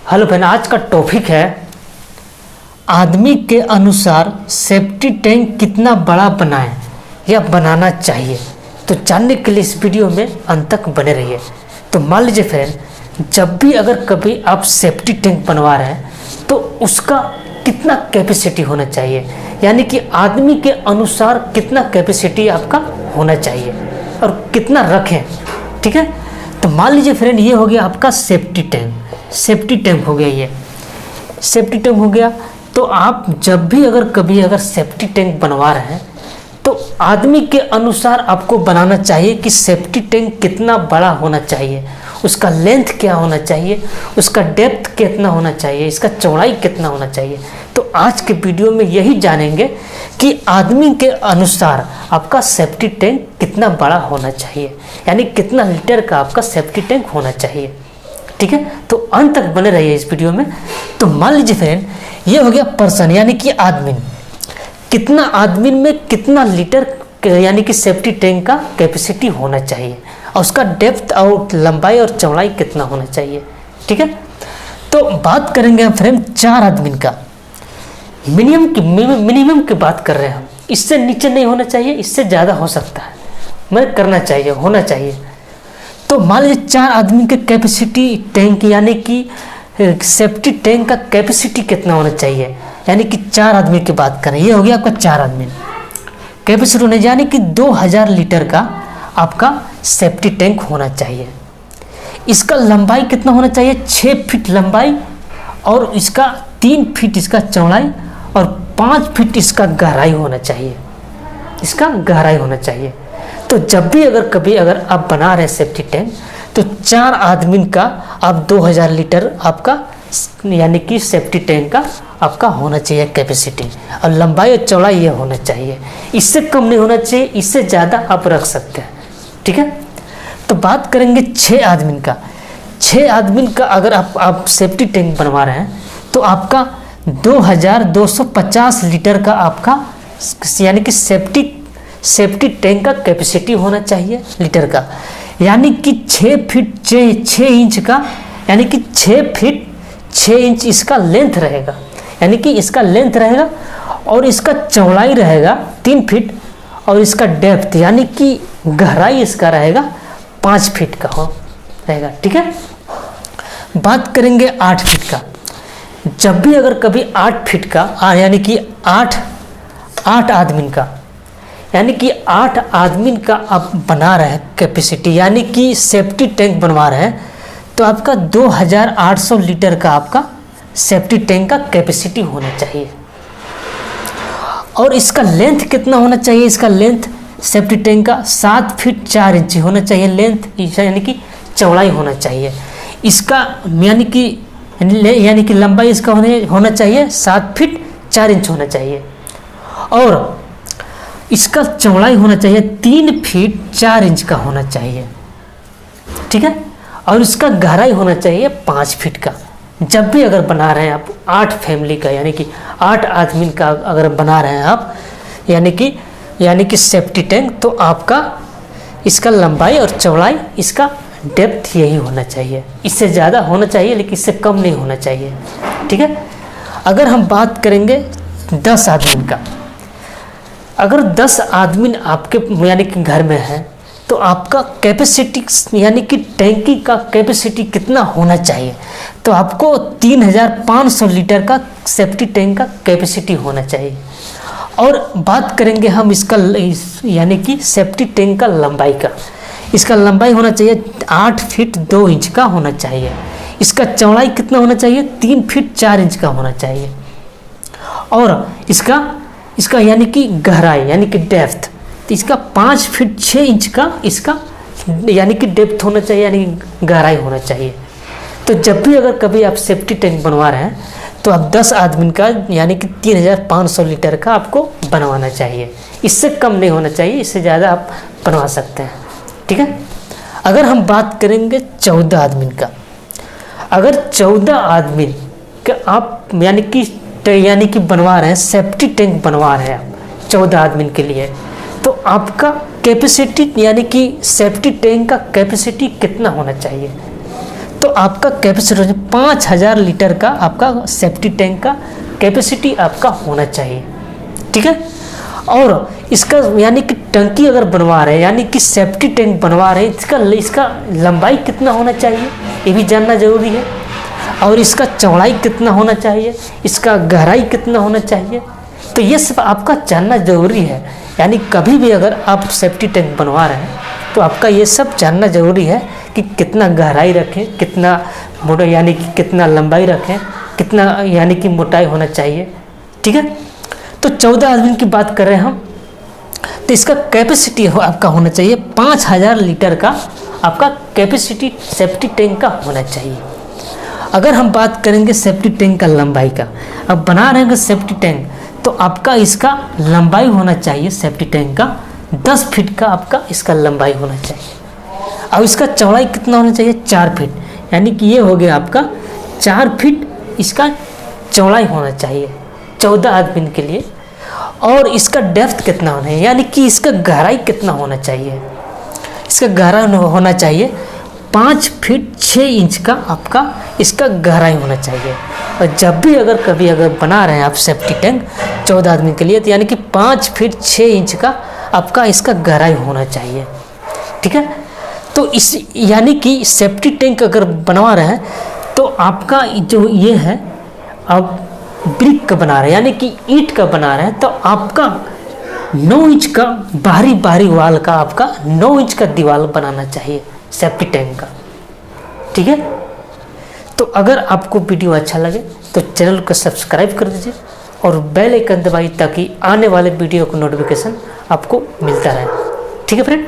Hello बहन, आज का टॉपिक है आदमी के अनुसार सेफ्टी टैंक कितना बड़ा बनाएं या बनाना चाहिए। तो जानने के लिए इस वीडियो में अंत तक बने रहिए। तो मान लीजिए फ्रेंड, जब भी अगर कभी आप सेफ्टी टैंक बनवा रहे हैं तो उसका कितना कैपेसिटी होना चाहिए, यानी कि आदमी के अनुसार कितना कैपेसिटी आपका होना चाहिए और कितना रखें। ठीक है, तो मान लीजिए फ्रेंड, ये हो गया आपका सेफ्टी टैंक हो गया। ये सेफ्टी टैंक हो गया। तो आप जब भी अगर सेफ्टी टैंक बनवा रहे हैं तो आदमी के अनुसार आपको बनाना चाहिए कि सेफ्टी टैंक कितना बड़ा होना चाहिए, उसका लेंथ क्या होना चाहिए, उसका डेप्थ कितना होना चाहिए, इसका चौड़ाई कितना होना चाहिए। तो आज के वीडियो में यही जानेंगे कि आदमी के अनुसार आपका सेफ्टी टैंक कितना बड़ा होना चाहिए, यानी कितना लीटर का आपका सेफ्टी टैंक होना चाहिए। ठीक है, तो अंत तक बने रहिए इस वीडियो में। तो मान लीजिए फ्रेंड, ये हो गया पर्सन, यानी कि आदमी, कितना आदमी में कितना लीटर यानी कि सेफ्टी टैंक का कैपेसिटी होना चाहिए और उसका डेप्थ और लंबाई और चौड़ाई कितना होना चाहिए। ठीक है, तो बात करेंगे हम फ्रेंड 4 आदमी का। मिनिमम की बात कर रहे हैं हम, इससे नीचे नहीं होना चाहिए, इससे ज़्यादा हो सकता है, मगर करना चाहिए, होना चाहिए। तो मान लीजिए 4 आदमी के कैपेसिटी टैंक, यानी कि सेफ्टी टैंक का कैपेसिटी कितना होना चाहिए, यानी कि 4 आदमी की बात करें। ये हो गया आपका 4 आदमी कैपेसिटी होने, यानी कि 2000 लीटर का आपका सेफ्टी टैंक होना चाहिए। इसका लंबाई कितना होना चाहिए, 6 फीट लंबाई, और इसका 3 फीट इसका चौड़ाई और 5 फीट इसका गहराई होना चाहिए, इसका गहराई होना चाहिए। तो जब भी कभी आप बना रहे हैं सेफ्टी टैंक, तो 4 आदमी का आप 2000 लीटर आपका यानी कि सेफ्टी टैंक का आपका होना चाहिए कैपेसिटी, और लंबाई और चौड़ाई ये होना चाहिए, इससे कम नहीं होना चाहिए, इससे ज़्यादा आप रख सकते हैं। ठीक है, तो बात करेंगे 6 आदमी का। 6 आदमी का अगर आप सेफ्टी टैंक बनवा रहे हैं तो आपका 2250 लीटर का आपका यानी कि सेफ्टी टैंक का कैपेसिटी होना चाहिए लीटर का, यानी कि 6 इंच का, यानी कि 6 फीट 6 इंच इसका लेंथ रहेगा, यानी कि इसका लेंथ रहेगा, और इसका चौड़ाई रहेगा 3 फीट, और इसका डेप्थ यानी कि गहराई इसका रहेगा 5 फीट का हो रहेगा। ठीक है, बात करेंगे 8 फीट का। जब भी कभी 8 फीट का यानी कि 8 आदमी का, यानी कि 8 आदमी का आप बना रहे हैं कैपेसिटी, यानी कि सेफ्टी टैंक बनवा रहे हैं, तो आपका 2800 लीटर का आपका सेफ्टी टैंक का कैपेसिटी होना चाहिए। और इसका लेंथ कितना होना चाहिए, इसका लेंथ सेफ्टी टैंक का 7 फीट 4 इंच होना चाहिए लेंथ, यानी कि चौड़ाई होना चाहिए। इसका यानी कि लंबाई इसका होना चाहिए 7 फीट 4 इंच होना चाहिए, और इसका चौड़ाई होना चाहिए 3 फीट 4 इंच का होना चाहिए। ठीक है, और इसका गहराई होना चाहिए 5 फीट का। जब भी बना रहे हैं आप 8 फैमिली का, यानी कि 8 आदमी का बना रहे हैं आप, यानी कि सेफ्टी टैंक, तो आपका इसका लंबाई और चौड़ाई, इसका डेप्थ यही होना चाहिए, इससे ज़्यादा होना चाहिए लेकिन इससे कम नहीं होना चाहिए। ठीक है, अगर हम बात करेंगे 10 आदमी का, अगर 10 आदमी आपके यानी कि घर में है, तो आपका कैपेसिटी यानी कि टैंकी का कैपेसिटी कितना होना चाहिए, तो आपको 3500 लीटर का सेफ्टी टैंक का कैपेसिटी होना चाहिए। और बात करेंगे हम इसका यानी कि सेफ्टी टैंक का लंबाई का, इसका लंबाई होना चाहिए 8 फीट 2 इंच का होना चाहिए। इसका चौड़ाई कितना होना चाहिए, 3 फीट 4 इंच का होना चाहिए, और इसका यानी कि गहराई यानी कि डेप्थ, तो इसका 5 फीट 6 इंच का इसका यानी कि डेप्थ होना चाहिए, यानी कि गहराई होना चाहिए। तो जब भी कभी आप सेफ्टी टैंक बनवा रहे हैं तो आप 10 आदमी का यानी कि 3500 लीटर का आपको बनवाना चाहिए, इससे कम नहीं होना चाहिए, इससे ज़्यादा आप बनवा सकते हैं। ठीक है, अगर हम बात करेंगे 14 आदमी का, अगर 14 आदमी का आप यानी कि बनवा रहे हैं सेफ्टी टैंक बनवा रहे हैं आप 14 आदमी के लिए, तो आपका कैपेसिटी यानी कि सेफ्टी टैंक का कैपेसिटी कितना होना चाहिए, तो आपका कैपेसिटी 5000 लीटर का आपका सेफ्टी टैंक का कैपेसिटी आपका होना चाहिए, ठीक है। और इसका यानी कि टंकी अगर बनवा रहे हैं, यानी कि सेफ्टी टैंक बनवा रहे हैं, इसका लंबाई कितना होना चाहिए ये भी जानना ज़रूरी है, और इसका चौड़ाई कितना होना चाहिए, इसका गहराई कितना होना चाहिए, तो ये सब आपका जानना ज़रूरी है। यानी कभी भी अगर आप सेफ्टी टैंक बनवा रहे हैं तो आपका ये सब जानना ज़रूरी है कि कितना गहराई रखें, कितना मोटा यानी कि कितना लंबाई रखें, कितना यानी कि मोटाई होना चाहिए, ठीक है। तो 14 आदमी की बात कर रहे हैं हम, तो इसका कैपेसिटी आपका होना चाहिए 5000 लीटर का आपका कैपेसिटी सेफ्टी टैंक का होना चाहिए। अगर हम बात करेंगे सेफ्टी टैंक का लंबाई का, अब बना रहे हैं सेफ्टी टैंक, तो आपका इसका लंबाई होना चाहिए सेफ्टी टैंक का 10 फीट का आपका इसका लंबाई होना चाहिए। और इसका चौड़ाई कितना होना चाहिए 4 फीट, यानी कि ये हो गया आपका 4 फीट इसका चौड़ाई होना चाहिए 14 आदमी के लिए। और इसका डेप्थ कितना होना है, यानी कि इसका गहराई कितना होना चाहिए, इसका गहरा होना चाहिए 5 फीट 6 इंच का आपका इसका गहराई होना चाहिए। और जब भी अगर कभी अगर बना रहे हैं आप सेफ्टी टैंक 14 आदमी के लिए, तो यानी कि 5 फीट 6 इंच का आपका इसका गहराई होना चाहिए, ठीक है। तो इस यानी कि सेफ्टी टैंक अगर बनवा रहे हैं तो आपका जो ये है अब ब्रिक का बना रहे हैं, यानी कि ईंट का बना रहे हैं, तो आपका 9 इंच का बाहरी वाल का आपका 9 इंच का दीवार बनाना चाहिए सेफ्टी टैंक का, ठीक है। तो अगर आपको वीडियो अच्छा लगे तो चैनल को सब्सक्राइब कर दीजिए और बेल आइकन दबाइए ताकि आने वाले वीडियो को नोटिफिकेशन आपको मिलता रहे, ठीक है फ्रेंड।